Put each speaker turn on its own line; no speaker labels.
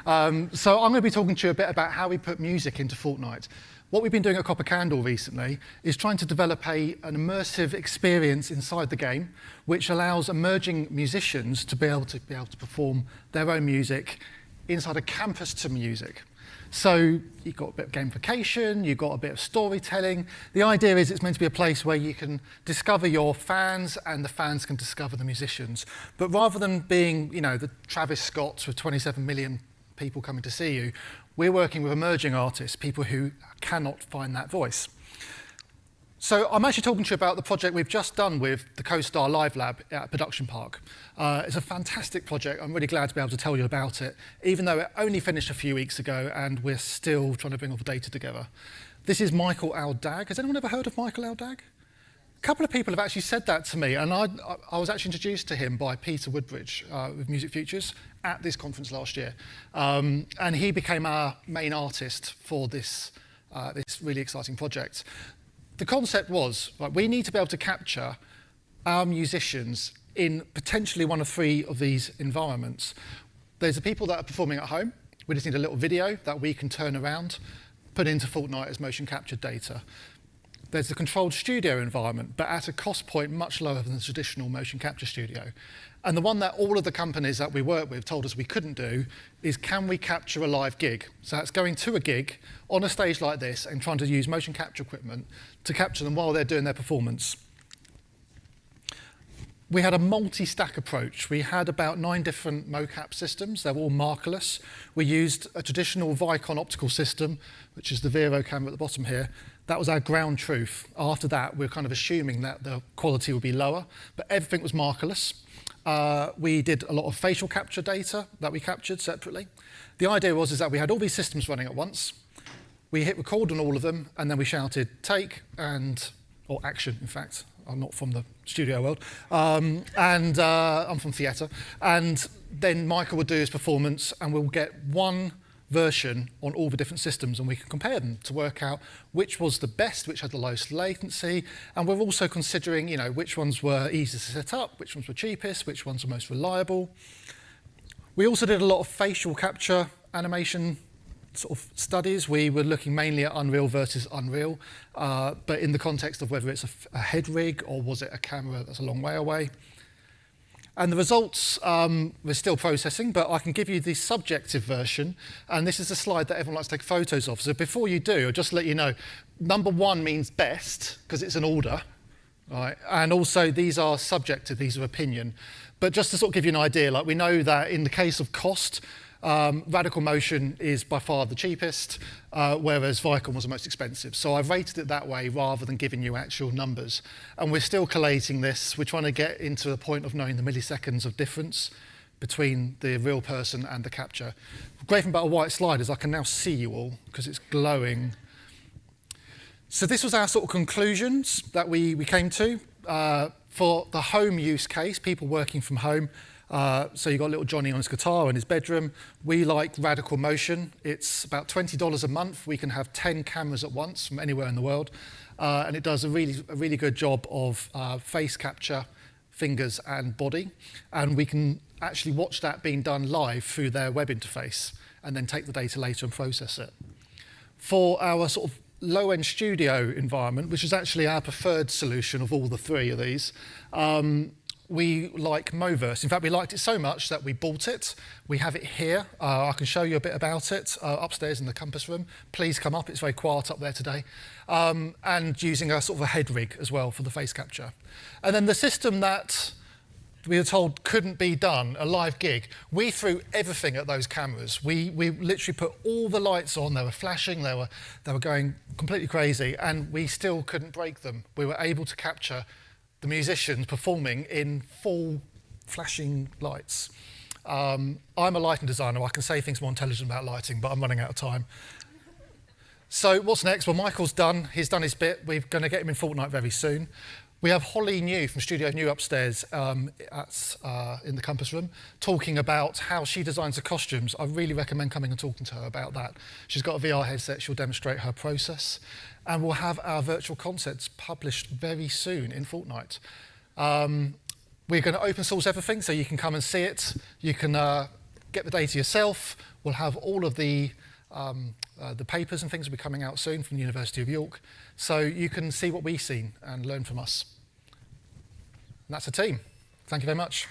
So I'm going to be talking to you a bit about how we put music into Fortnite. What we've been doing at Copper Candle recently is trying to develop an immersive experience inside the game, which allows emerging musicians to be able to perform their own music inside a campus to music. So you've got a bit of gamification, you've got a bit of storytelling. The idea is it's meant to be a place where you can discover your fans and the fans can discover the musicians. But rather than being, the Travis Scotts with 27 million people coming to see you, we're working with emerging artists, people who cannot find that voice. So I'm actually talking to you about the project we've just done with the CoSTAR Live Lab at Production Park. It's a fantastic project. I'm really glad to be able to tell you about it, even though it only finished a few weeks ago and we're still trying to bring all the data together. This is Michael Aldag. Has anyone ever heard of Michael Aldag? A couple of people have actually said that to me, and I was actually introduced to him by Peter Woodbridge with Music Futures at this conference last year. And he became our main artist for this really exciting project. The concept was, we need to be able to capture our musicians in potentially one of three of these environments. There's the people that are performing at home. We just need a little video that we can turn around, put into Fortnite as motion captured data. There's the controlled studio environment, but at a cost point much lower than the traditional motion capture studio. And the one that all of the companies that we work with told us we couldn't do is, can we capture a live gig? So that's going to a gig on a stage like this and trying to use motion capture equipment to capture them while they're doing their performance. We had a multi-stack approach. We had about 9 different Mocap systems. They were all Markerless. We used a traditional Vicon optical system, which is the Vero camera at the bottom here. That was our ground truth. After that, we were kind of assuming that the quality would be lower, but everything was Markerless. We did a lot of facial capture data that we captured separately. The idea was that we had all these systems running at once. We hit record on all of them, and then we shouted take or action, in fact. I'm not from the studio world, I'm from theatre. And then Michael would do his performance, and we'll get one version on all the different systems, and we can compare them to work out which was the best, which had the lowest latency, and we're also considering, which ones were easiest to set up, which ones were cheapest, which ones were most reliable. We also did a lot of facial capture animation sort of studies. We were looking mainly at Unreal versus Unreal, but in the context of whether it's a head rig or was it a camera that's a long way away. And the results we're still processing, but I can give you the subjective version. And this is a slide that everyone likes to take photos of. So before you do, I'll just let you know, number 1 means best, because it's an order. Right? And also, these are subjective, these are opinion. But just to sort of give you an idea, we know that in the case of cost, Radical Motion is by far the cheapest, whereas Vicon was the most expensive. So I've rated it that way rather than giving you actual numbers. And we're still collating this. We're trying to get into the point of knowing the milliseconds of difference between the real person and the capture. The great thing about a white slide is I can now see you all because it's glowing. So this was our sort of conclusions that we came to. For the home use case, people working from home, so you've got little Johnny on his guitar in his bedroom. We like Radical Motion. It's about $20 a month. We can have 10 cameras at once from anywhere in the world. And it does a really good job of face capture, fingers and body. And we can actually watch that being done live through their web interface and then take the data later and process it. For our sort of low-end studio environment, which is actually our preferred solution of all the 3 of these, we like Moverse. In fact, we liked it so much that we bought it. We have it here. I can show you a bit about it upstairs in the campus room. Please come up. It's very quiet up there today. And using a sort of a head rig as well for the face capture. And then the system that we were told couldn't be done, a live gig, we threw everything at those cameras. We literally put all the lights on. They were flashing. They were going completely crazy. And we still couldn't break them. We were able to capture the musicians performing in full flashing lights. I'm a lighting designer. I can say things more intelligent about lighting, but I'm running out of time. So what's next? Well, Michael's done. He's done his bit. We're going to get him in Fortnite very soon. We have Holly New from Studio New upstairs in the campus room talking about how she designs the costumes. I really recommend coming and talking to her about that. She's got a VR headset. She'll demonstrate her process. And we'll have our virtual concerts published very soon in Fortnite. We're going to open source everything, so you can come and see it. You can get the data yourself. We'll have all of the papers and things will be coming out soon from the University of York, so you can see what we've seen and learn from us. And that's a team. Thank you very much.